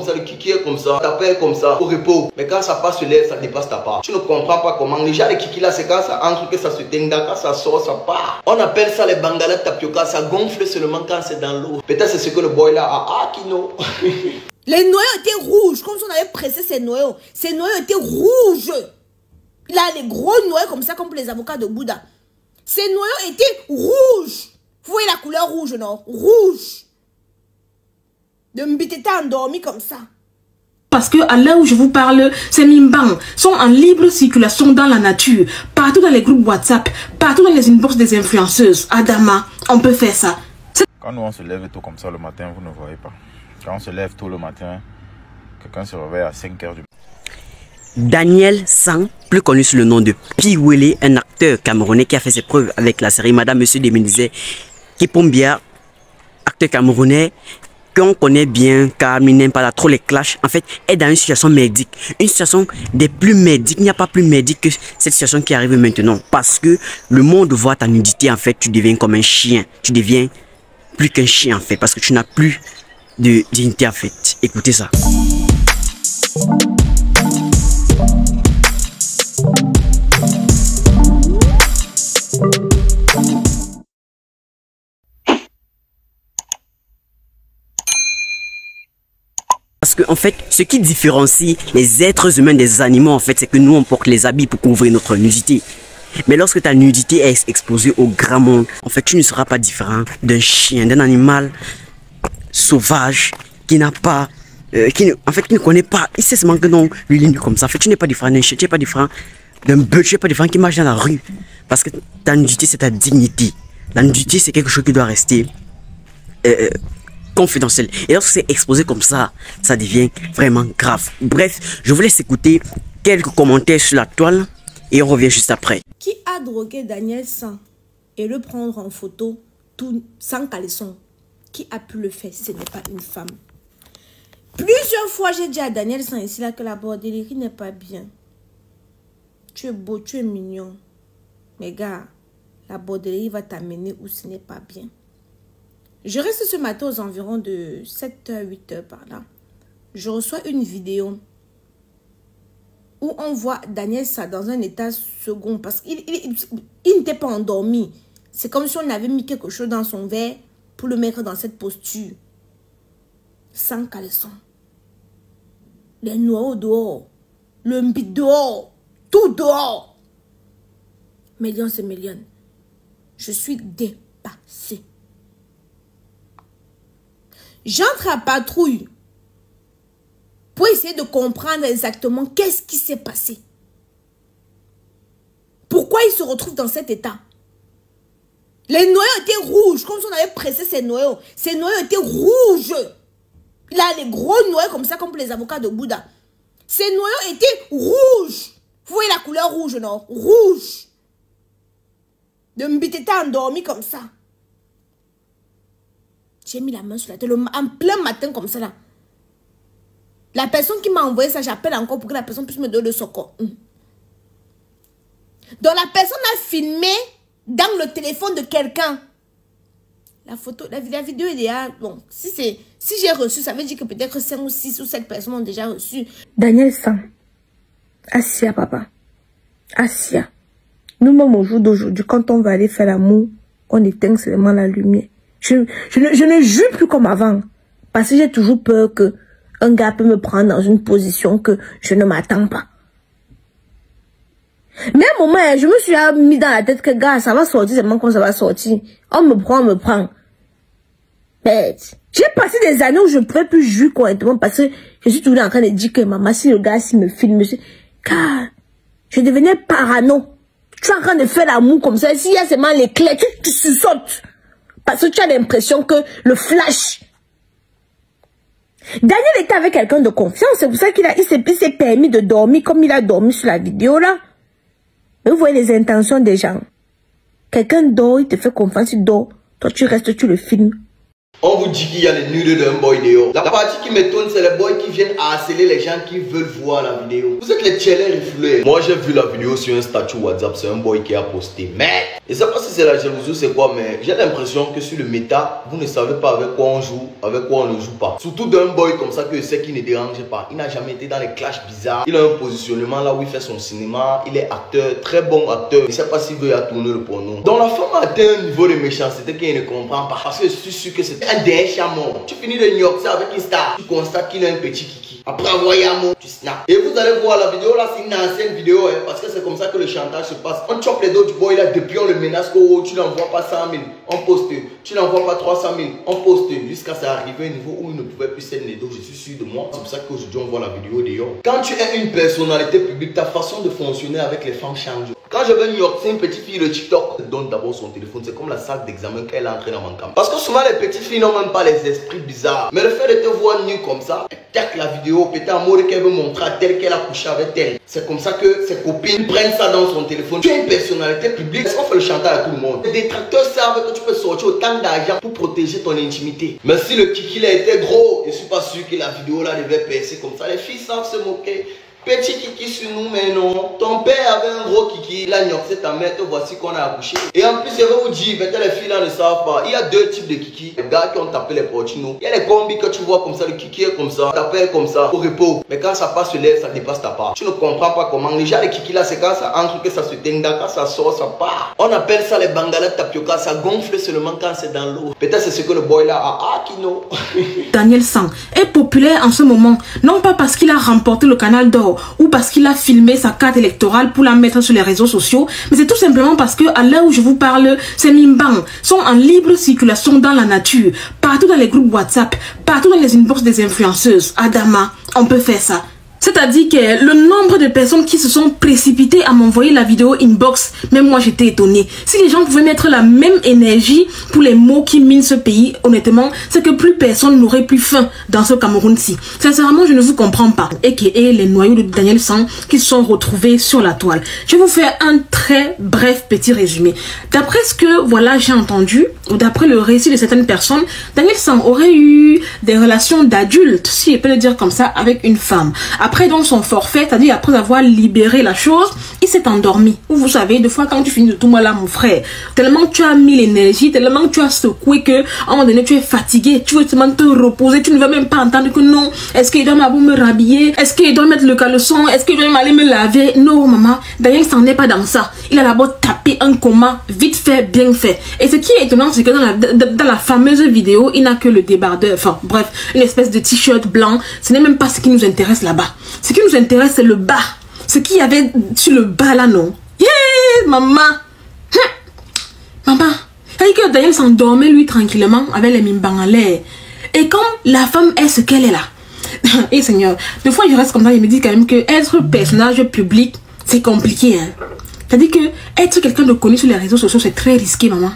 ça, le kiki est comme ça, ta paix comme ça, au repos. Mais quand ça passe sur l'air, ça dépasse ta part. Tu ne comprends pas comment. Déjà, les kiki là, c'est quand ça entre que ça se tenga, quand ça sort, ça part. On appelle ça les bangala tapioca, ça gonfle seulement quand c'est dans l'eau. Peut-être c'est ce que le boy là a. Kino. Les noyaux étaient rouges, comme si on avait pressé ces noyaux. Ces noyaux étaient rouges. Là, les gros noyaux comme ça, comme pour les avocats de Bouddha. Ces noyaux étaient rouges. Vous voyez la couleur rouge, non? Rouge. De m'biteta endormi comme ça. Parce que à l'heure où je vous parle, ces mimbans sont en libre circulation dans la nature, partout dans les groupes WhatsApp, partout dans les inbox des influenceuses. Adama, on peut faire ça. Quand nous on se lève tôt comme ça le matin, vous ne voyez pas. Quand on se lève tôt le matin, quelqu'un se réveille à 5 h du matin. Daniel San, plus connu sous le nom de Piwele, un acteur camerounais qui a fait ses preuves avec la série Madame Monsieur Deménisé, Kipombia, acteur camerounais qu'on connaît bien car il n'aime pas trop les clashs, en fait, est dans une situation merdique. Une situation des plus merdiques. Il n'y a pas plus merdique que cette situation qui arrive maintenant. Parce que le monde voit ta nudité, en fait, tu deviens comme un chien. Tu deviens plus qu'un chien, en fait, parce que tu n'as plus de dignité, en fait. Écoutez ça. Parce que en fait, ce qui différencie les êtres humains des animaux, en fait, c'est que nous on porte les habits pour couvrir notre nudité. Mais lorsque ta nudité est exposée au grand monde, en fait, tu ne seras pas différent d'un chien, d'un animal sauvage qui n'a pas, qui ne connaît pas, il sait seulement que non, lui il est nu comme ça. En fait, tu n'es pas différent d'un chien, tu n'es pas différent d'un bœuf, tu n'es pas différent qui marche dans la rue. Parce que ta nudité, c'est ta dignité. La nudité, c'est quelque chose qui doit rester confidentiel. Et lorsque c'est exposé comme ça, ça devient vraiment grave. Bref, je vous laisse écouter quelques commentaires sur la toile et on revient juste après. Qui a drogué Daniel San et le prendre en photo tout sans caleçon? Qui a pu le faire si ce n'est pas une femme? Plusieurs fois, j'ai dit à Daniel San ici là que la bordellerie n'est pas bien. Tu es beau, tu es mignon. Mais gars, la bordellerie va t'amener où ce n'est pas bien. Je reste ce matin aux environs de 7 h, 8 h par là. Je reçois une vidéo où on voit Daniel San dans un état second parce qu'il n'était pas endormi. C'est comme si on avait mis quelque chose dans son verre pour le mettre dans cette posture. Sans caleçon. Les noix dehors. Le mbit dehors. Tout dehors. Millions et millions. Je suis dépassée. J'entre à patrouille pour essayer de comprendre exactement qu'est-ce qui s'est passé. Pourquoi il se retrouve dans cet état? Les noyaux étaient rouges, comme si on avait pressé ces noyaux. Ces noyaux étaient rouges. Là, les gros noyaux comme ça, comme pour les avocats de Bouddha. Ces noyaux étaient rouges. Vous voyez la couleur rouge, non? Rouge. De m'biteta endormi comme ça. J'ai mis la main sur la tête en plein matin comme ça là. La personne qui m'a envoyé ça, j'appelle encore pour que la personne puisse me donner le secours. Donc la personne a filmé dans le téléphone de quelqu'un. La photo, la vidéo est déjà... Bon, si j'ai reçu, ça veut dire que peut-être 5 ou 6 ou 7 personnes ont déjà reçu. Daniel San. Assia, papa. Assia. Nous-mêmes, au jour d'aujourd'hui, quand on va aller faire l'amour, on éteint seulement la lumière. Je ne jure plus comme avant. Parce que j'ai toujours peur que un gars peut me prendre dans une position que je ne m'attends pas. Mais à un moment, je me suis mis dans la tête que, gars, ça va sortir seulement quand ça va sortir. On me prend. Mais j'ai passé des années où je ne pouvais plus juger correctement parce que je suis toujours en train de dire que maman, si le gars, s'il me filme, car je devenais parano. Tu es en train de faire l'amour comme ça. S'il y a seulement l'éclair, tu sautes. Parce que tu as l'impression que le flash. Daniel était avec quelqu'un de confiance. C'est pour ça qu'il s'est permis de dormir comme il a dormi sur la vidéo là. Mais vous voyez les intentions des gens. Quelqu'un dort, il te fait confiance, il dort. Toi tu restes, tu le filmes. On vous dit qu'il y a les nudes d'un boy dehors. La partie qui m'étonne, c'est les boys qui viennent harceler les gens qui veulent voir la vidéo. Vous êtes les tchèlers refoulés. Moi j'ai vu la vidéo sur un statut WhatsApp, c'est un boy qui a posté. Mais Je ne sais pas si c'est la jalousie ou c'est quoi, mais j'ai l'impression que sur le méta, vous ne savez pas avec quoi on joue, avec quoi on ne joue pas. Surtout d'un boy comme ça que je sais qu'il ne dérange pas. Il n'a jamais été dans les clashs bizarres. Il a un positionnement là où il fait son cinéma. Il est acteur, très bon acteur. Je ne sais pas s'il veut y tourner le porno. Donc la femme a atteint un niveau de méchanceté qu'il ne comprend pas. Parce que je suis sûr que c'est un déchet mort. Tu finis de New York avec une star. Tu constates qu'il a un petit kiki. Après avoir Yamo, tu snaps. Et vous allez voir la vidéo là, c'est une ancienne vidéo, hein, parce que c'est comme ça que le chantage se passe. On chope les dos du boy là, depuis on le menace que tu n'envoies pas 100 000, on poste. Tu n'envoies pas 300 000, on poste. Jusqu'à ça arriver à un niveau où il ne pouvait plus céder les dos, je suis sûr de moi. C'est pour ça qu'aujourd'hui on voit la vidéo d'ailleurs. Quand tu es une personnalité publique, ta façon de fonctionner avec les femmes change. Quand je vais à New York, c'est une petite fille de TikTok. Elle donne d'abord son téléphone. C'est comme la salle d'examen qu'elle a entrée dans mon camp. Parce que souvent les petites filles n'ont même pas les esprits bizarres. Mais le fait de te voir nu comme ça, elle tac la vidéo, peut-être en mode qu'elle veut montrer à telle qu'elle a couché avec elle. C'est comme ça que ses copines prennent ça dans son téléphone. Tu es une personnalité publique. Est-ce qu'on fait le chantage à tout le monde? Les détracteurs savent que tu peux sortir autant d'argent pour protéger ton intimité. Mais si le kiki a été gros, je suis pas sûr que la vidéo là devait percer comme ça. Les filles savent se moquer. Petit kiki sur nous, mais non. Ton père avait un gros kiki. La New York, c'est ta mère. Te voici qu'on a accouché. Et en plus, je vais vous dire, peut-être les filles là ne savent pas. Il y a deux types de kiki. Les gars qui ont tapé les portinos. Il y a les combis que tu vois comme ça. Le kiki est comme ça. Tapé comme ça. Au repos. Mais quand ça passe sur l'air, ça dépasse ta part. Tu ne comprends pas comment. Déjà, les kiki là, c'est quand ça entre, que ça se tenga. Quand ça sort, ça part. On appelle ça les bangala tapioca. Ça gonfle seulement quand c'est dans l'eau. Peut-être c'est ce que le boy là a. Ah, Kino. Daniel San est populaire en ce moment. Non pas parce qu'il a remporté le Canal d'Or ou parce qu'il a filmé sa carte électorale pour la mettre sur les réseaux sociaux, mais c'est tout simplement parce que à l'heure où je vous parle, ces mimbans sont en libre circulation dans la nature, partout dans les groupes WhatsApp, partout dans les inbox des influenceuses. Adama, on peut faire ça. C'est-à-dire que le nombre de personnes qui se sont précipitées à m'envoyer la vidéo inbox, même moi j'étais étonnée. Si les gens pouvaient mettre la même énergie pour les mots qui minent ce pays, honnêtement, c'est que plus personne n'aurait plus faim dans ce Cameroun-ci. Sincèrement, je ne vous comprends pas. Et les noyaux de Daniel San qui se sont retrouvés sur la toile. Je vais vous faire un très bref petit résumé. D'après ce que voilà j'ai entendu, ou d'après le récit de certaines personnes, Daniel San aurait eu des relations d'adulte, si je peux le dire comme ça, avec une femme. Après donc son forfait, c'est-à-dire après avoir libéré la chose, il s'est endormi. Vous savez, des fois quand tu finis de tout moi là mon frère, tellement tu as mis l'énergie, tellement tu as secoué que à un moment donné tu es fatigué, tu veux seulement te reposer, tu ne veux même pas entendre que non, est-ce qu'il doit me rhabiller, est-ce qu'il doit mettre le caleçon, est-ce qu'il doit même aller me laver. Non maman, Daniel s'en est pas dans ça. Il a d'abord tapé un coma, vite fait, bien fait. Et ce qui est étonnant, c'est que dans la fameuse vidéo, il n'a que le débardeur, enfin bref, une espèce de t-shirt blanc. Ce n'est même pas ce qui nous intéresse là-bas. Ce qui nous intéresse, c'est le bas. Ce qu'il y avait sur le bas là, non? Yeah, maman. Maman. Et que Daniel s'endormait lui tranquillement avec les mimbang en l'air. Et comme la femme est ce qu'elle est là. Et Seigneur, des fois je reste comme ça, il me dit quand même que être personnage public, c'est compliqué. Hein? C'est-à-dire que être quelqu'un de connu sur les réseaux sociaux, c'est très risqué, maman.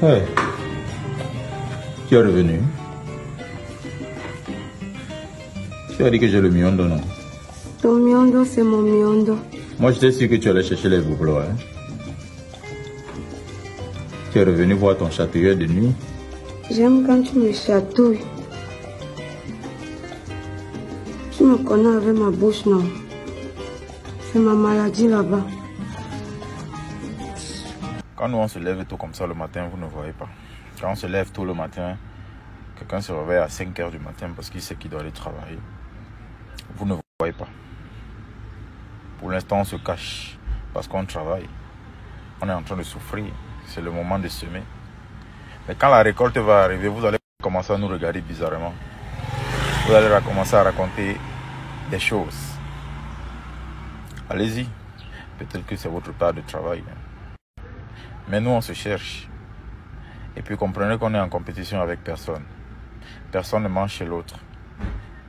Hey. Tu es revenu? Tu as dit que j'ai le miondo, non? Ton miondo, c'est mon miondo. Moi, j'étais sûr que tu allais chercher les boublots, hein? Tu es revenu voir ton chatouilleur de nuit? J'aime quand tu me chatouilles. Tu me connais avec ma bouche, non? C'est ma maladie là-bas. Quand nous on se lève tôt comme ça le matin, vous ne voyez pas. Quand on se lève tôt le matin, quelqu'un se réveille à 5 h du matin parce qu'il sait qu'il doit aller travailler. Vous ne voyez pas. Pour l'instant, on se cache parce qu'on travaille. On est en train de souffrir. C'est le moment de semer. Mais quand la récolte va arriver, vous allez commencer à nous regarder bizarrement. Vous allez commencer à raconter des choses. Allez-y. Peut-être que c'est votre part de travail. Mais nous, on se cherche. Et puis comprenez qu'on est en compétition avec personne. Personne ne mange chez l'autre.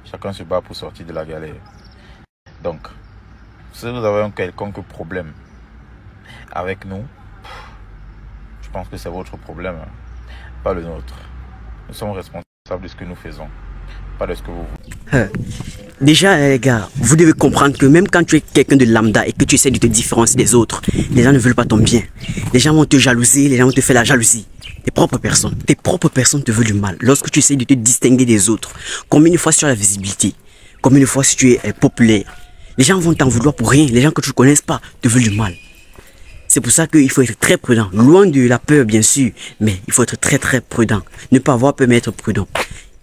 Chacun se bat pour sortir de la galère. Donc, si vous avez un quelconque problème avec nous, je pense que c'est votre problème, hein, pas le nôtre. Nous sommes responsables de ce que nous faisons, pas de ce que vous... Déjà, les gars, vous devez comprendre que même quand tu es quelqu'un de lambda et que tu essaies de te différencier des autres, les gens ne veulent pas ton bien. Les gens vont te jalouser, les gens vont te faire la jalousie. Tes propres personnes te veulent du mal. Lorsque tu essaies de te distinguer des autres, combien de fois si tu as la visibilité, combien de fois si tu es populaire, les gens vont t'en vouloir pour rien. Les gens que tu ne connaisses pas te veulent du mal. C'est pour ça qu'il faut être très prudent. Loin de la peur, bien sûr, mais il faut être très très prudent. Ne pas avoir peur, mais être prudent.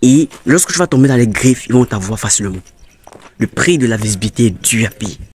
Et lorsque tu vas tomber dans les griffes, ils vont t'avoir facilement. Le prix de la visibilité est dû à payer.